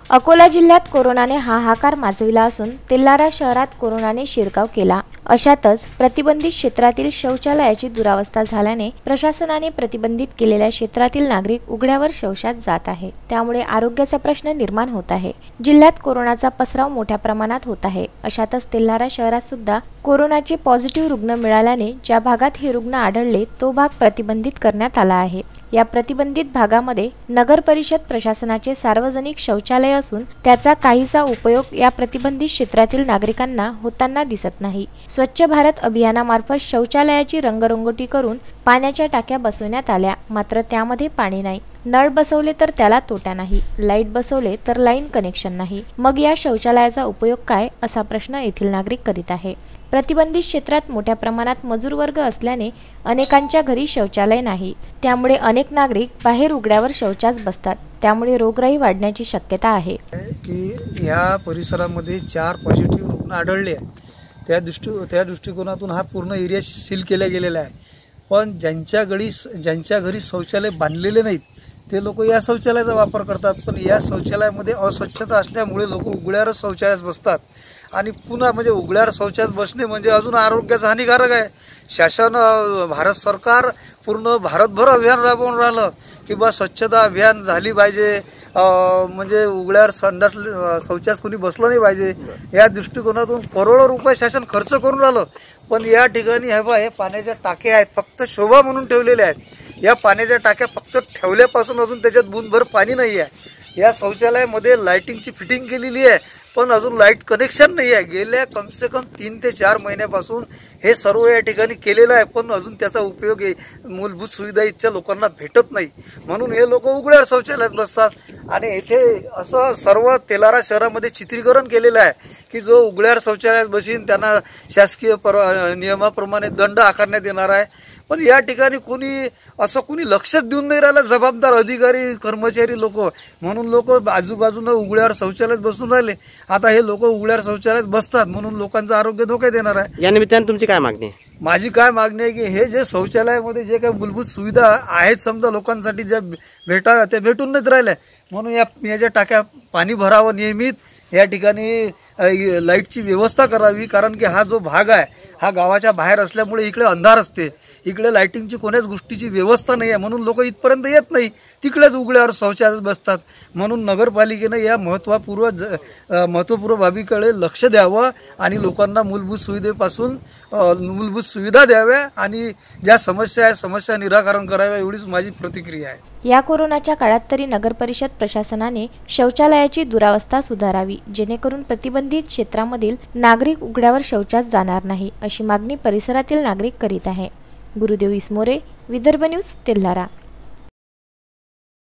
अकोला जिल्ह्यात कोरोनाने हाहाकार माजविला असून तेल्हारा शहरात कोरोनाने शिरकाव केला। अशातच प्रतिबंधित क्षेत्रातील शौचालयाची दुरावस्था झाल्याने प्रशासनाने प्रतिबंधित केलेल्या क्षेत्रातील नागरिक उघड्यावर शौचास जात आहे। त्यामुळे आरोग्याचा प्रश्न निर्माण होत आहे। जिल्ह्यात कोरोनाचा पसराव मोठ्या प्रमाणात होत आहे। अशातच तेल्हारा शहरात सुद्धा कोरोनाचे पॉझिटिव्ह रुग्ण मिळाल्याने ज्या भागात हे रुग्ण आढळले तो भाग प्रतिबंधित करण्यात आला आहे। या प्रतिबंधित भागामध्ये नगर परिषद प्रशासनाचे सार्वजनिक शौचालय असून त्याचा काहीसा उपयोग या प्रतिबंधित क्षेत्रातील नागरिकांना होताना दिसत नाही। स्वच्छ भारत अभियानामार्फत शौचालयाची रंगरंगोटी करून पाण्याच्या टाक्या बसवण्यात आल्या, मात्र त्यामध्ये पाणी नाही। नळ बसवले तर त्याला तोटा नाही, लाईट बसवले तर लाईन कनेक्शन नाही। मग या शौचालयाचा उपयोग काय असा प्रश्न येथील नागरिक करीत आहे। प्रतिबंधित क्षेत्रात मोठ्या प्रमाणात मजूर वर्ग असल्याने अनेकांच्या घरी शौचालय नाही, त्यामुळे अनेक नागरिक बाहेर उघड्यावर शौचास बसतात। त्यामुळे रोगराई वाढण्याची शक्यता आहे की या परिसरामध्ये 4 पॉझिटिव्ह रुग्ण आढळले आहेत। त्या दृष्टिकोनातून हा पूर्ण एरिया सील केला गेलेला आहे। पण ज्यांच्या घरी शौचालय बांधलेले नाहीत ते लोक या शौचालयाचा वापर करतात, पण या शौचालयामध्ये अस्वच्छता असल्यामुळे लोक उघड्यावर शौचालयात बसतात आणि पुन्हा म्हणजे उघड्यावर शौचालयात बसणे म्हणजे अजून आरोग्याचा हानिकारक आहे। शासन भारत सरकार पूर्ण भारतभर अभियान राबवून राहिलं की बा स्वच्छता अभियान झाली पाहिजे, म्हणजे उघड्यावर शौचास कोणी बसलं नाही पाहिजे। या दृष्टिकोनातून करोडो रुपये शासन खर्च करून राहिलं, पण या ठिकाणी हे पाण्याच्या टाक्या आहेत फक्त शोभा म्हणून ठेवलेल्या आहेत। या पाण्याच्या टाक्या फक्त ठेवल्यापासून अजून त्याच्यात बूंदभर पाणी नाही आहे। या शौचालयामध्ये लाइटिंगची फिटिंग केलेली आहे, पण अजून लाईट कनेक्शन नाही आहे। गेल्या कम से कम 3 ते 4 महिन्यापासून हे सर्व या ठिकाणी केलेलं आहे, पण अजून त्याचा उपयोग मूलभूत सुविधा इथच्या लोकांना भेटत नाही। म्हणून हे लोक उघड्यावर शौचालयात बसतात आणि येथे असं सर्व तेल्हारा शहरामध्ये चित्रीकरण केलेलं आहे की जो उघड्यावर शौचालयात बसीन त्यांना शासकीय नियमाप्रमाणे दंड आकारण्यात येणार आहे। पण या ठिकाणी कोणी लक्षच देऊन नाही राहिलं, जबाबदार अधिकारी कर्मचारी लोक, म्हणून लोक आजूबाजूने उघड्यावर शौचालयात बसून राहिले। आता हे लोक उघड्यावर शौचालयात बसतात म्हणून लोकांचं आरोग्य धोक्यात येणार आहे। या निमित्ताने तुमची काय मागणी आहे? माझी काय मागणी आहे की हे जे शौचालयामध्ये जे काही मूलभूत सुविधा आहेत समजा लोकांसाठी ज्या भेटाव्या त्या भेटून नाहीत राहिल्या, म्हणून याच्या टाक्या पाणी भरावं नियमित, या ठिकाणी लाईटची व्यवस्था करावी। कारण की हा जो भाग आहे हा गावाच्या बाहेर असल्यामुळे इकडे अंधार असते, इकडे लाइटिंगची कोण्याच गोष्टीची व्यवस्था नाही आहे, म्हणून लोक इथपर्यंत येत नाही, तिकडेच उघड्यावर शौचालयात बसतात। म्हणून नगरपालिकेने या महत्त्वपूर्ण बाबीकडे लक्ष द्यावं आणि लोकांना मूलभूत सुविधा द्याव्या आणि ज्या समस्या आहे समस्या निराकरण कराव्या, एवढीच माझी प्रतिक्रिया आहे। या कोरोनाच्या काळात तरी नगर परिषद प्रशासनाने शौचालयाची दुरावस्था सुधारावी, जेणेकरून प्रतिबंधित क्षेत्रामधील नागरिक उघड्यावर शौचास जाणार नाही, अशी मागणी परिसरातील नागरिक करीत आहे। गुरुदेव इसमोरे, विदर्भ न्यूज, तेल्हारा।